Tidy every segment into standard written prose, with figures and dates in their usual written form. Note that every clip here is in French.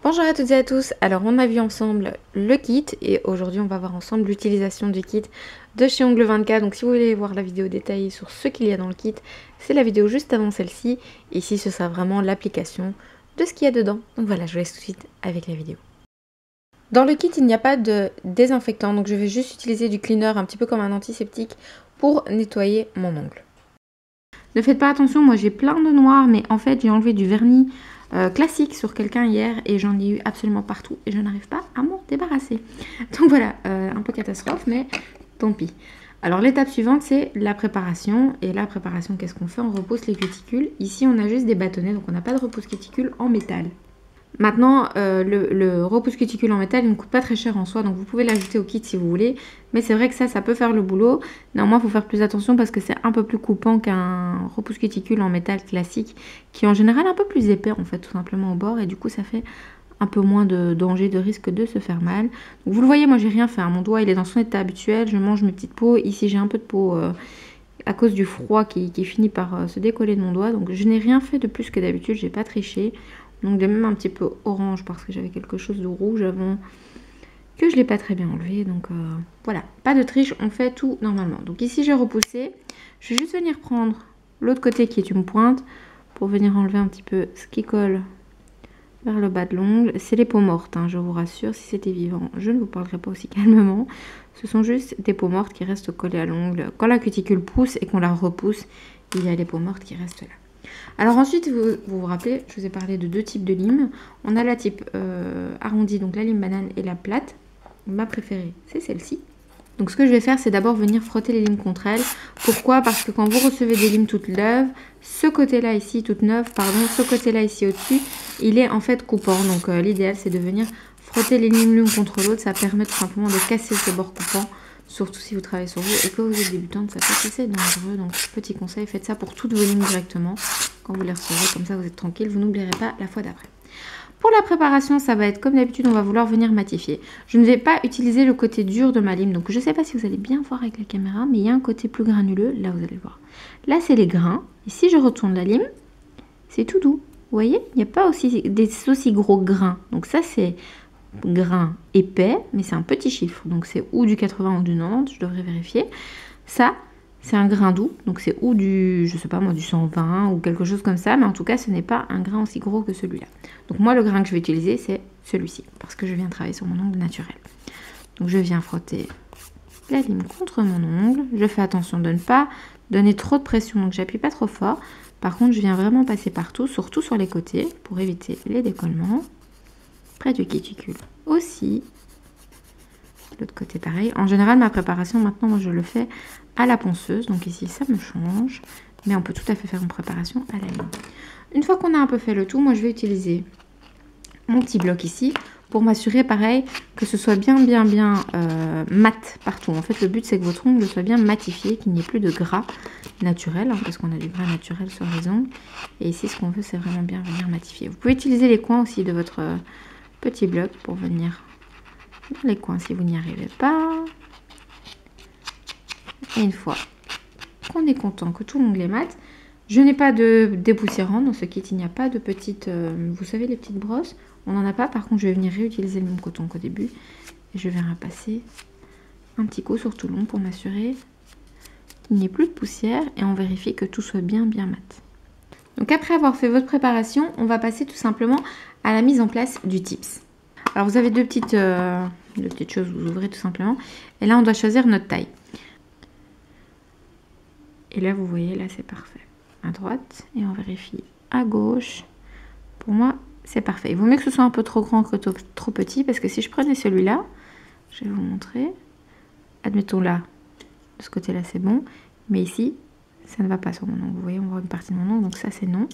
Bonjour à toutes et à tous, alors on a vu ensemble le kit et aujourd'hui on va voir ensemble l'utilisation du kit de chez Ongle 24. Donc si vous voulez voir la vidéo détaillée sur ce qu'il y a dans le kit, c'est la vidéo juste avant celle-ci. Ici ce sera vraiment l'application de ce qu'il y a dedans. Donc voilà, je vous laisse tout de suite avec la vidéo. Dans le kit il n'y a pas de désinfectant, donc je vais juste utiliser du cleaner un petit peu comme un antiseptique pour nettoyer mon ongle. Ne faites pas attention, moi j'ai plein de noir, mais en fait j'ai enlevé du vernis classique sur quelqu'un hier et j'en ai eu absolument partout et je n'arrive pas à m'en débarrasser. Donc voilà, un peu catastrophe, mais tant pis. Alors l'étape suivante c'est la préparation, et la préparation qu'est-ce qu'on fait? On repousse les cuticules. Ici on a juste des bâtonnets, donc on n'a pas de repousse cuticule en métal. Maintenant, le repousse cuticule en métal, il ne coûte pas très cher en soi, donc vous pouvez l'ajouter au kit si vous voulez. Mais c'est vrai que ça peut faire le boulot. Néanmoins, il faut faire plus attention parce que c'est un peu plus coupant qu'un repousse cuticule en métal classique, qui est en général un peu plus épais en fait, tout simplement au bord. Et du coup, ça fait un peu moins de danger, de risque de se faire mal. Donc vous le voyez, moi j'ai rien fait. Mon doigt, il est dans son état habituel. Je mange mes petites peaux. Ici, j'ai un peu de peau à cause du froid qui finit par se décoller de mon doigt. Donc je n'ai rien fait de plus que d'habitude. J'ai pas triché. Donc de même un petit peu orange parce que j'avais quelque chose de rouge avant que je l'ai pas très bien enlevé. Donc voilà, pas de triche, on fait tout normalement. Donc ici j'ai repoussé. Je vais juste venir prendre l'autre côté qui est une pointe pour venir enlever un petit peu ce qui colle vers le bas de l'ongle. C'est les peaux mortes, hein, je vous rassure. Si c'était vivant, je ne vous parlerai pas aussi calmement. Ce sont juste des peaux mortes qui restent collées à l'ongle. Quand la cuticule pousse et qu'on la repousse, il y a les peaux mortes qui restent là. Alors ensuite, vous vous rappelez, je vous ai parlé de deux types de limes. On a la type arrondie, donc la lime banane, et la plate. Ma préférée, c'est celle-ci. Donc ce que je vais faire, c'est d'abord venir frotter les limes contre elles. Pourquoi? Parce que quand vous recevez des limes toutes neuves, ce côté-là ici, toute neuve, pardon, ce côté-là ici au-dessus, il est en fait coupant. Donc l'idéal, c'est de venir frotter les limes l'une contre l'autre. Ça permet tout simplement de casser ce bord coupant. Surtout si vous travaillez sur vous et que vous êtes débutante, ça peut être assez dangereux. Donc petit conseil, faites ça pour toutes vos lignes directement. Quand vous les recevez, comme ça vous êtes tranquille, vous n'oublierez pas la fois d'après. Pour la préparation, ça va être comme d'habitude, on va vouloir venir matifier. Je ne vais pas utiliser le côté dur de ma lime, donc je ne sais pas si vous allez bien voir avec la caméra, mais il y a un côté plus granuleux, là vous allez le voir. Là c'est les grains, et si je retourne la lime, c'est tout doux. Vous voyez, il n'y a pas des aussi gros grains, donc ça c'est grain épais, mais c'est un petit chiffre, donc c'est ou du 80 ou du 90, je devrais vérifier. Ça, c'est un grain doux, donc c'est ou du, je sais pas moi, du 120 ou quelque chose comme ça, mais en tout cas, ce n'est pas un grain aussi gros que celui-là. Donc moi, le grain que je vais utiliser, c'est celui-ci, parce que je viens travailler sur mon ongle naturel. Donc je viens frotter la lime contre mon ongle. Je fais attention de ne pas donner trop de pression, donc j'appuie pas trop fort. Par contre, je viens vraiment passer partout, surtout sur les côtés, pour éviter les décollements. Près du cuticule aussi. L'autre côté pareil. En général, ma préparation maintenant, moi je le fais à la ponceuse. Donc ici, ça me change. Mais on peut tout à fait faire une préparation à la lime. Une fois qu'on a un peu fait le tout, moi je vais utiliser mon petit bloc ici pour m'assurer pareil que ce soit bien mat partout. En fait, le but c'est que votre ongle soit bien matifié, qu'il n'y ait plus de gras naturel, hein, parce qu'on a du gras naturel sur les ongles. Et ici, ce qu'on veut, c'est vraiment bien venir matifier. Vous pouvez utiliser les coins aussi de votre petit bloc pour venir dans les coins si vous n'y arrivez pas. Et une fois qu'on est content que tout l'ongle est mat, je n'ai pas de dépoussiérant dans ce kit. Il n'y a pas de petites, vous savez, les petites brosses, on n'en a pas. Par contre, je vais venir réutiliser le même coton qu'au début et je vais repasser un petit coup sur tout le long pour m'assurer qu'il n'y ait plus de poussière et on vérifie que tout soit bien mat. Donc après avoir fait votre préparation, on va passer tout simplement à la mise en place du tips. Alors vous avez deux petites choses, vous ouvrez tout simplement. Et là on doit choisir notre taille. Et là vous voyez, là c'est parfait. À droite et on vérifie à gauche. Pour moi c'est parfait. Il vaut mieux que ce soit un peu trop grand que trop petit, parce que si je prenais celui-là, je vais vous montrer. Admettons là, de ce côté-là c'est bon. Mais ici, ça ne va pas sur mon ongle. Vous voyez, on voit une partie de mon ongle, donc ça c'est non.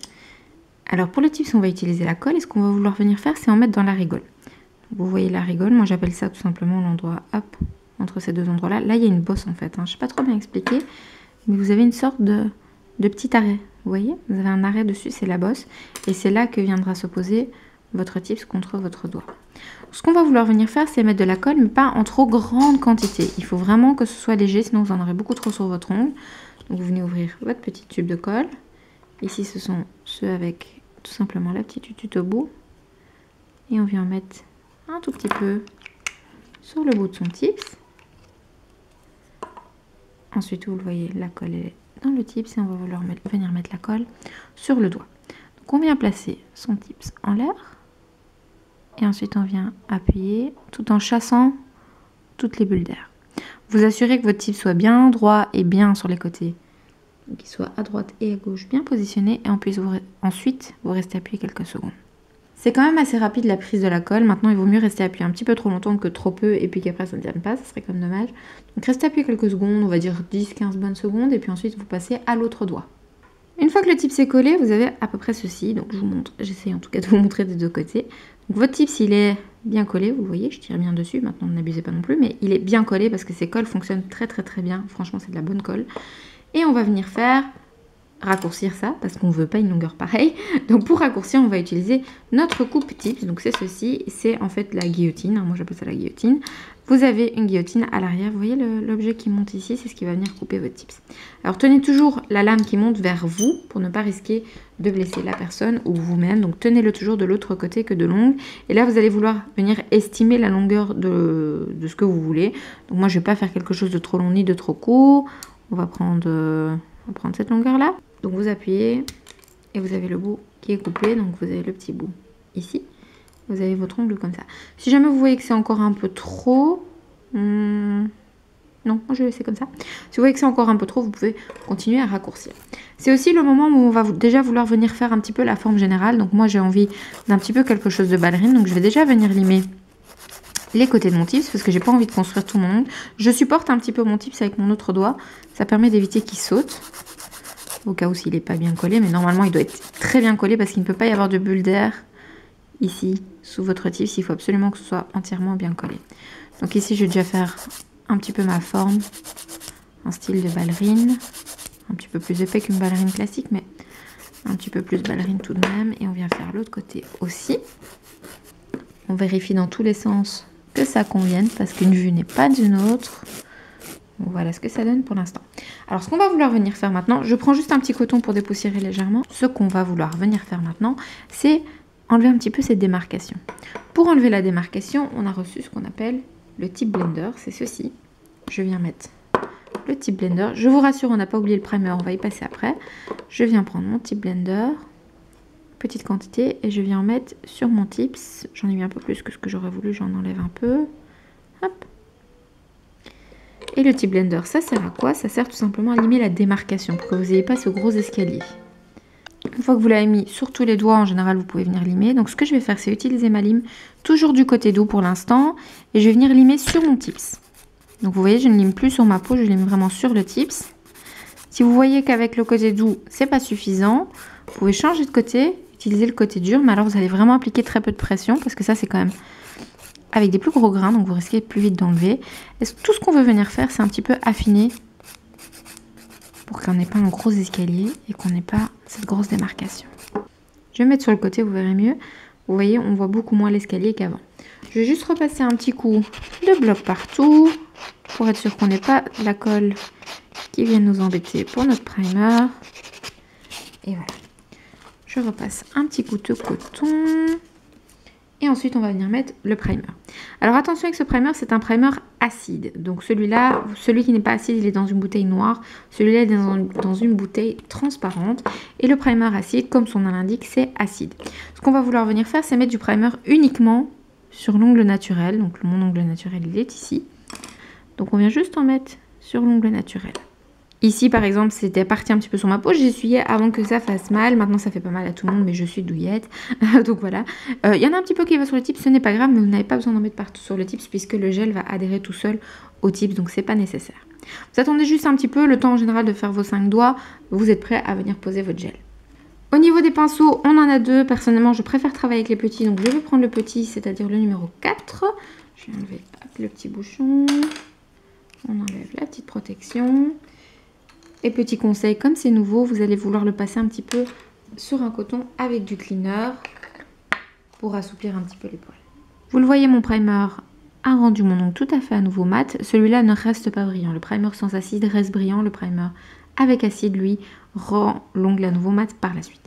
Alors pour le tips, on va utiliser la colle. Et ce qu'on va vouloir venir faire, c'est en mettre dans la rigole. Vous voyez la rigole, moi j'appelle ça tout simplement l'endroit, hop, entre ces deux endroits-là. Là, il y a une bosse en fait, hein. Je ne sais pas trop bien expliquer, mais vous avez une sorte de petit arrêt. Vous voyez, vous avez un arrêt dessus, c'est la bosse. Et c'est là que viendra se poser votre tips contre votre doigt. Ce qu'on va vouloir venir faire, c'est mettre de la colle, mais pas en trop grande quantité. Il faut vraiment que ce soit léger, sinon vous en aurez beaucoup trop sur votre ongle. Donc vous venez ouvrir votre petit tube de colle. Ici, ce sont ceux avec tout simplement la petite tutute au bout. Et on vient mettre un tout petit peu sur le bout de son tips. Ensuite, vous le voyez, la colle est dans le tips et on va venir mettre la colle sur le doigt. Donc on vient placer son tips en l'air et ensuite on vient appuyer tout en chassant toutes les bulles d'air. Vous assurez que votre tips soit bien droit et bien sur les côtés, qu'il soit à droite et à gauche bien positionné et ensuite vous restez appuyé quelques secondes. C'est quand même assez rapide la prise de la colle. Maintenant, il vaut mieux rester appuyé un petit peu trop longtemps que trop peu et puis qu'après ça ne tienne pas, ça serait quand même dommage. Donc restez appuyé quelques secondes, on va dire 10-15 bonnes secondes et puis ensuite vous passez à l'autre doigt. Une fois que le tips est collé, vous avez à peu près ceci. Donc je vous montre, j'essaie en tout cas de vous montrer des deux côtés. Donc votre tips, il est bien collé, vous le voyez, je tire bien dessus. Maintenant, n'abusez pas non plus, mais il est bien collé parce que ces colles fonctionnent très bien. Franchement, c'est de la bonne colle. Et on va venir raccourcir ça parce qu'on ne veut pas une longueur pareille. Donc pour raccourcir, on va utiliser notre coupe tips. Donc c'est ceci, c'est en fait la guillotine. Moi j'appelle ça la guillotine. Vous avez une guillotine à l'arrière. Vous voyez l'objet qui monte ici, c'est ce qui va venir couper votre tips. Alors tenez toujours la lame qui monte vers vous pour ne pas risquer de blesser la personne ou vous-même. Donc tenez-le toujours de l'autre côté que de l'ongle. Et là vous allez vouloir venir estimer la longueur de ce que vous voulez. Donc moi je ne vais pas faire quelque chose de trop long ni de trop court. On va prendre cette longueur là. Donc vous appuyez et vous avez le bout qui est coupé, donc vous avez le petit bout ici. Vous avez votre ongle comme ça. Si jamais vous voyez que c'est encore un peu trop... non, moi je vais laisser comme ça. Si vous voyez que c'est encore un peu trop, vous pouvez continuer à raccourcir. C'est aussi le moment où on va déjà vouloir venir faire un petit peu la forme générale. Donc moi j'ai envie d'un petit peu quelque chose de ballerine. Donc je vais déjà venir limer les côtés de mon tips parce que j'ai pas envie de construire tout mon ongle. Je supporte un petit peu mon tips avec mon autre doigt. Ça permet d'éviter qu'il saute. Au cas où s'il n'est pas bien collé, mais normalement il doit être très bien collé parce qu'il ne peut pas y avoir de bulle d'air ici sous votre tips. Il faut absolument que ce soit entièrement bien collé. Donc ici je vais déjà faire un petit peu ma forme en style de ballerine, un petit peu plus épais qu'une ballerine classique, mais un petit peu plus ballerine tout de même. Et on vient faire l'autre côté aussi. On vérifie dans tous les sens que ça convienne parce qu'une vue n'est pas d'une autre. Donc voilà ce que ça donne pour l'instant. Alors ce qu'on va vouloir venir faire maintenant, je prends juste un petit coton pour dépoussiérer légèrement. Ce qu'on va vouloir venir faire maintenant, c'est enlever un petit peu cette démarcation. Pour enlever la démarcation, on a reçu ce qu'on appelle le tip blender, c'est ceci. Je viens mettre le tip blender. Je vous rassure, on n'a pas oublié le primer, on va y passer après. Je viens prendre mon tip blender, petite quantité, et je viens en mettre sur mon tips. J'en ai mis un peu plus que ce que j'aurais voulu, j'en enlève un peu. Hop. Et le tip blender, ça sert à quoi? Ça sert tout simplement à limer la démarcation pour que vous n'ayez pas ce gros escalier. Une fois que vous l'avez mis sur tous les doigts, en général, vous pouvez venir limer. Donc ce que je vais faire, c'est utiliser ma lime toujours du côté doux pour l'instant. Et je vais venir limer sur mon tips. Donc vous voyez, je ne lime plus sur ma peau, je lime vraiment sur le tips. Si vous voyez qu'avec le côté doux, c'est pas suffisant, vous pouvez changer de côté, utiliser le côté dur. Mais alors vous allez vraiment appliquer très peu de pression parce que ça, c'est quand même avec des plus gros grains, donc vous risquez plus vite d'enlever. Et tout ce qu'on veut venir faire, c'est un petit peu affiner pour qu'on n'ait pas un gros escalier et qu'on n'ait pas cette grosse démarcation. Je vais mettre sur le côté, vous verrez mieux. Vous voyez, on voit beaucoup moins l'escalier qu'avant. Je vais juste repasser un petit coup de bloc partout pour être sûr qu'on n'ait pas la colle qui vient nous embêter pour notre primer. Et voilà. Je repasse un petit coup de coton. Et ensuite, on va venir mettre le primer. Alors attention avec ce primer, c'est un primer acide. Donc celui-là, celui qui n'est pas acide, il est dans une bouteille noire. Celui-là, il est dans une bouteille transparente. Et le primer acide, comme son nom l'indique, c'est acide. Ce qu'on va vouloir venir faire, c'est mettre du primer uniquement sur l'ongle naturel. Donc mon ongle naturel, il est ici. Donc on vient juste en mettre sur l'ongle naturel. Ici, par exemple, c'était parti un petit peu sur ma peau. J'essuyais avant que ça fasse mal. Maintenant, ça fait pas mal à tout le monde, mais je suis douillette. Donc voilà. Il y en a un petit peu qui va sur le tips. Ce n'est pas grave, mais vous n'avez pas besoin d'en mettre partout sur le tips puisque le gel va adhérer tout seul au tips. Donc, c'est pas nécessaire. Vous attendez juste un petit peu, le temps en général de faire vos 5 doigts. Vous êtes prêt à venir poser votre gel. Au niveau des pinceaux, on en a deux. Personnellement, je préfère travailler avec les petits. Donc, je vais prendre le petit, c'est-à-dire le numéro 4. Je vais enlever le petit bouchon. On enlève la petite protection. Et petit conseil, comme c'est nouveau, vous allez vouloir le passer un petit peu sur un coton avec du cleaner pour assouplir un petit peu les poils. Vous le voyez, mon primer a rendu mon ongle tout à fait à nouveau mat. Celui-là ne reste pas brillant. Le primer sans acide reste brillant. Le primer avec acide, lui, rend l'ongle à nouveau mat par la suite.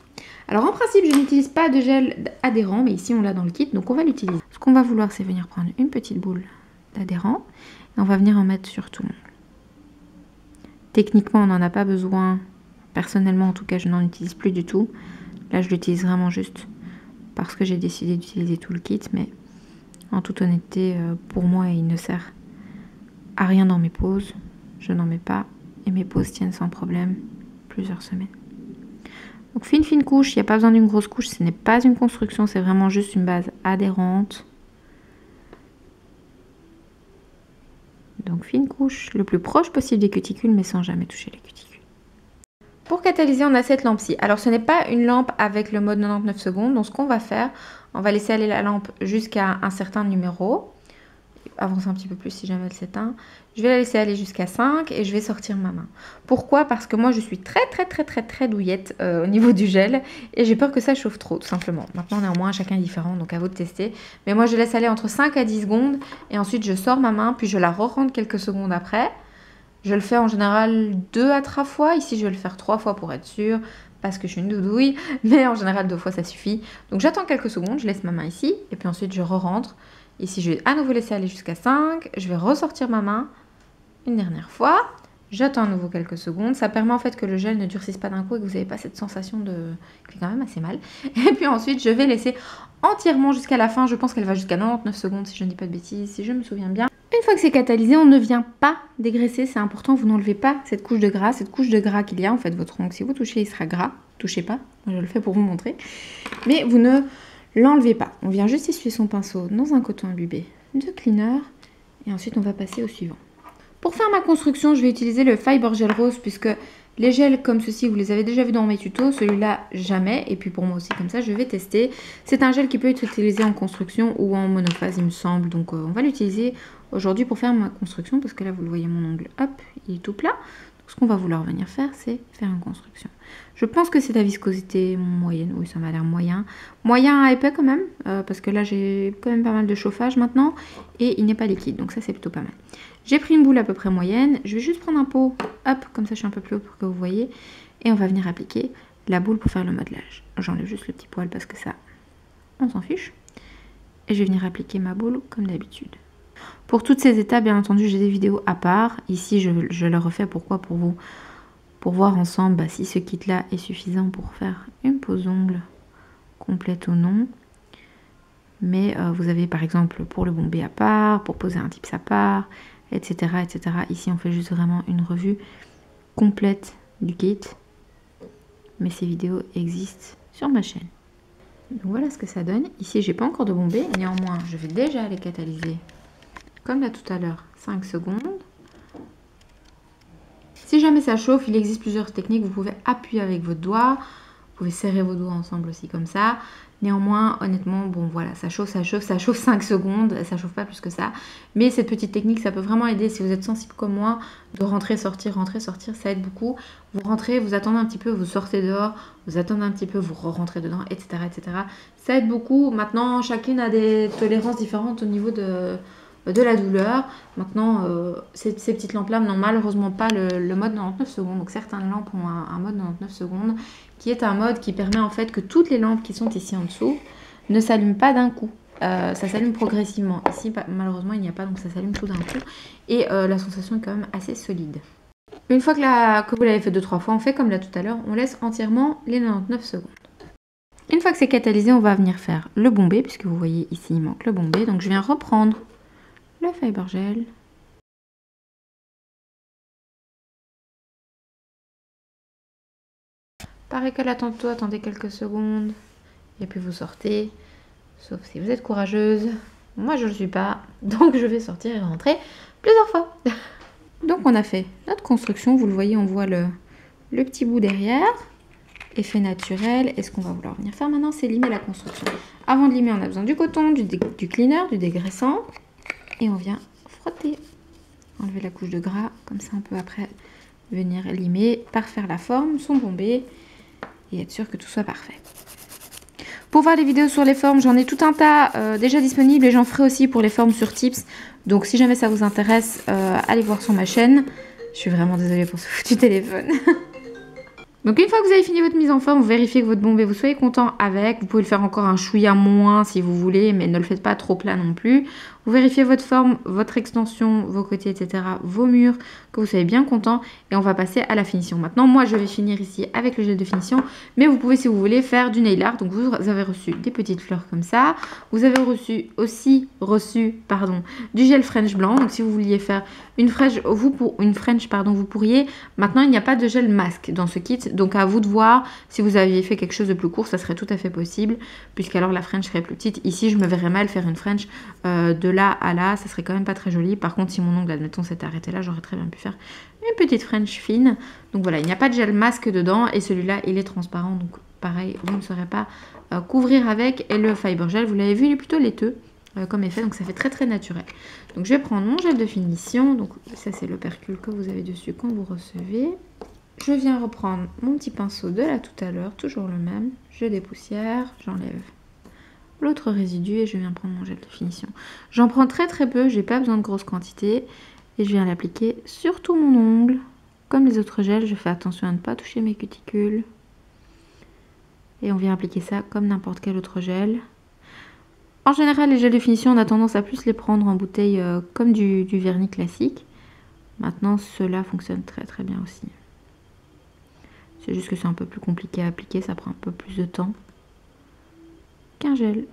Alors en principe, je n'utilise pas de gel adhérent, mais ici on l'a dans le kit, donc on va l'utiliser. Ce qu'on va vouloir, c'est venir prendre une petite boule d'adhérent et on va venir en mettre sur tout. Techniquement, on n'en a pas besoin. Personnellement, en tout cas, je n'en utilise plus du tout. Là, je l'utilise vraiment juste parce que j'ai décidé d'utiliser tout le kit, mais en toute honnêteté, pour moi, il ne sert à rien dans mes poses. Je n'en mets pas et mes poses tiennent sans problème plusieurs semaines. Donc fine couche, il n'y a pas besoin d'une grosse couche, ce n'est pas une construction, c'est vraiment juste une base adhérente. Donc fine couche, le plus proche possible des cuticules, mais sans jamais toucher les cuticules. Pour catalyser, on a cette lampe-ci. Alors ce n'est pas une lampe avec le mode 99 secondes, donc ce qu'on va faire, on va laisser aller la lampe jusqu'à un certain numéro. Avancer un petit peu plus si jamais elle s'éteint. Je vais la laisser aller jusqu'à 5 et je vais sortir ma main. Pourquoi? Parce que moi je suis très douillette au niveau du gel et j'ai peur que ça chauffe trop tout simplement. Maintenant néanmoins chacun est différent donc à vous de tester. Mais moi je laisse aller entre 5 à 10 secondes et ensuite je sors ma main puis je la re-rentre quelques secondes après. Je le fais en général 2 à 3 fois. Ici je vais le faire 3 fois pour être sûre parce que je suis une doudouille. Mais en général 2 fois ça suffit. Donc j'attends quelques secondes, je laisse ma main ici et puis ensuite je re-rentre. Ici, je vais à nouveau laisser aller jusqu'à 5. Je vais ressortir ma main une dernière fois. J'attends à nouveau quelques secondes. Ça permet en fait que le gel ne durcisse pas d'un coup et que vous n'avez pas cette sensation de... qui fait quand même assez mal. Et puis ensuite, je vais laisser entièrement jusqu'à la fin. Je pense qu'elle va jusqu'à 99 secondes si je ne dis pas de bêtises, si je me souviens bien. Une fois que c'est catalysé, on ne vient pas dégraisser. C'est important, vous n'enlevez pas cette couche de gras. Cette couche de gras qu'il y a, en fait, votre ongle, si vous touchez, il sera gras. Touchez pas, je le fais pour vous montrer. Mais vous ne... l'enlevez pas, on vient juste essuyer son pinceau dans un coton imbibé de cleaner et ensuite on va passer au suivant. Pour faire ma construction, je vais utiliser le Fiber Gel Rose puisque les gels comme ceci, vous les avez déjà vus dans mes tutos, celui-là jamais et puis pour moi aussi comme ça, je vais tester. C'est un gel qui peut être utilisé en construction ou en monophase il me semble, donc on va l'utiliser aujourd'hui pour faire ma construction parce que là vous le voyez mon ongle, hop, il est tout plat. Ce qu'on va vouloir venir faire, c'est faire une construction. Je pense que c'est la viscosité moyenne. Oui, ça m'a l'air moyen. Moyen à épais quand même, parce que là, j'ai quand même pas mal de chauffage maintenant. Et il n'est pas liquide, donc ça, c'est plutôt pas mal. J'ai pris une boule à peu près moyenne. Je vais juste prendre un pot, hop, comme ça, je suis un peu plus haut pour que vous voyez. Et on va venir appliquer la boule pour faire le modelage. J'enlève juste le petit poil parce que ça, on s'en fiche. Et je vais venir appliquer ma boule comme d'habitude. Pour toutes ces étapes, bien entendu, j'ai des vidéos à part. Ici, je le refais. Pourquoi? Pour vous, pour voir ensemble si ce kit-là est suffisant pour faire une pose ongle complète ou non. Mais vous avez par exemple pour le bombé à part, pour poser un tips à part, etc., etc. Ici, on fait juste vraiment une revue complète du kit. Mais ces vidéos existent sur ma chaîne. Donc voilà ce que ça donne. Ici, j'ai pas encore de bombé. Néanmoins, je vais déjà les catalyser. Comme là tout à l'heure, 5 secondes. Si jamais ça chauffe, il existe plusieurs techniques. Vous pouvez appuyer avec votre doigt. Vous pouvez serrer vos doigts ensemble aussi comme ça. Néanmoins, honnêtement, bon voilà, ça chauffe 5 secondes. Ça chauffe pas plus que ça. Mais cette petite technique, ça peut vraiment aider si vous êtes sensible comme moi. De rentrer, sortir, ça aide beaucoup. Vous rentrez, vous attendez un petit peu, vous sortez dehors. Vous attendez un petit peu, vous rentrez dedans, etc., etc. Ça aide beaucoup. Maintenant, chacune a des tolérances différentes au niveau de la douleur. Maintenant, ces petites lampes-là n'ont malheureusement pas le mode 99 secondes. Donc certaines lampes ont un mode 99 secondes qui est un mode qui permet en fait que toutes les lampes qui sont ici en dessous ne s'allument pas d'un coup. Ça s'allume progressivement. Ici, malheureusement, il n'y a pas, donc ça s'allume tout d'un coup. Et la sensation est quand même assez solide. Une fois que vous l'avez fait 2-3 fois, on fait comme là tout à l'heure, on laisse entièrement les 99 secondes. Une fois que c'est catalysé, on va venir faire le bombé, puisque vous voyez ici, il manque le bombé. Donc je viens reprendre le Fiber Gel. Pareil que là tantôt, attendez quelques secondes. Et puis vous sortez. Sauf si vous êtes courageuse. Moi je ne le suis pas. Donc je vais sortir et rentrer plusieurs fois. Donc on a fait notre construction. Vous le voyez, on voit le petit bout derrière. Effet naturel. Et ce qu'on va vouloir venir faire maintenant, c'est limer la construction. Avant de limer, on a besoin du coton, du cleaner, du dégraissant. Et on vient frotter. Enlever la couche de gras. Comme ça, on peut après venir limer, parfaire la forme, son bombé. Et être sûr que tout soit parfait. Pour voir les vidéos sur les formes, j'en ai tout un tas déjà disponibles. Et j'en ferai aussi pour les formes sur Tips. Donc si jamais ça vous intéresse, allez voir sur ma chaîne. Je suis vraiment désolée pour ce foutu téléphone. Donc une fois que vous avez fini votre mise en forme, vous vérifiez que votre bombé, vous soyez content avec. Vous pouvez le faire encore un chouïa moins si vous voulez, mais ne le faites pas trop plat non plus. Vous vérifiez votre forme, votre extension, vos côtés, etc., vos murs, que vous soyez bien content. Et on va passer à la finition. Maintenant, moi, je vais finir ici avec le gel de finition. Mais vous pouvez, si vous voulez, faire du nail art. Donc vous avez reçu des petites fleurs comme ça. Vous avez aussi reçu du gel French blanc. Donc si vous vouliez faire une French, vous pourriez. Maintenant, il n'y a pas de gel masque dans ce kit. Donc à vous de voir si vous aviez fait quelque chose de plus court, ça serait tout à fait possible. Puisqu'alors la French serait plus petite. Ici, je me verrais mal faire une French de là à là, ça serait quand même pas très joli. Par contre, si mon ongle, admettons, s'était arrêté là, j'aurais très bien pu faire une petite French fine. Donc voilà, il n'y a pas de gel masque dedans et celui-là, il est transparent. Donc pareil, vous ne saurez pas couvrir avec. Et le fiber gel, vous l'avez vu, il est plutôt laiteux comme effet, donc ça fait très très naturel. Donc je vais prendre mon gel de finition. Donc ça, c'est l'opercule que vous avez dessus quand vous recevez. Je viens reprendre mon petit pinceau de là tout à l'heure, toujours le même. Je dépoussière, j'enlève l'autre résidu et je viens prendre mon gel de finition. J'en prends très très peu, j'ai pas besoin de grosses quantités et je viens l'appliquer sur tout mon ongle. Comme les autres gels, je fais attention à ne pas toucher mes cuticules. Et on vient appliquer ça comme n'importe quel autre gel. En général, les gels de finition, on a tendance à plus les prendre en bouteille comme du vernis classique. Maintenant, ceux-là fonctionnent très très bien aussi. C'est juste que c'est un peu plus compliqué à appliquer, ça prend un peu plus de temps qu'un gel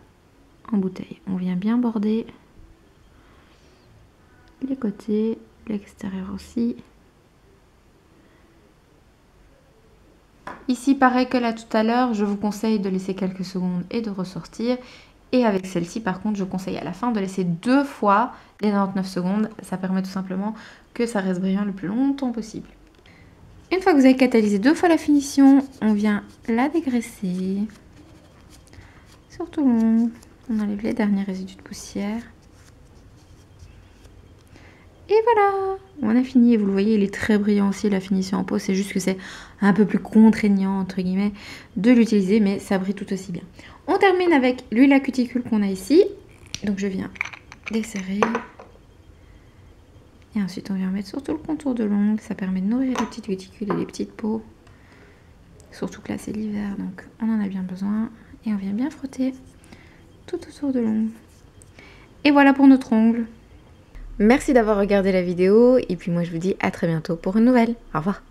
en bouteille. On vient bien border les côtés, l'extérieur aussi. Ici, pareil que là tout à l'heure, je vous conseille de laisser quelques secondes et de ressortir. Et avec celle-ci, par contre, je conseille à la fin de laisser 2 fois les 99 secondes. Ça permet tout simplement que ça reste brillant le plus longtemps possible. Une fois que vous avez catalysé 2 fois la finition, on vient la dégraisser. Surtout on enlève les derniers résidus de poussière. Et voilà, on a fini. Vous le voyez, il est très brillant aussi, la finition en peau. C'est juste que c'est un peu plus contraignant, entre guillemets, de l'utiliser, mais ça brille tout aussi bien. On termine avec l'huile à cuticule qu'on a ici. Donc je viens desserrer. Et ensuite, on vient mettre sur tout le contour de l'ongle. Ça permet de nourrir les petites cuticules et les petites peaux. Surtout que là, c'est l'hiver, donc on en a bien besoin. Et on vient bien frotter tout autour de l'ongle. Et voilà pour notre ongle. Merci d'avoir regardé la vidéo. Et puis moi, je vous dis à très bientôt pour une nouvelle. Au revoir.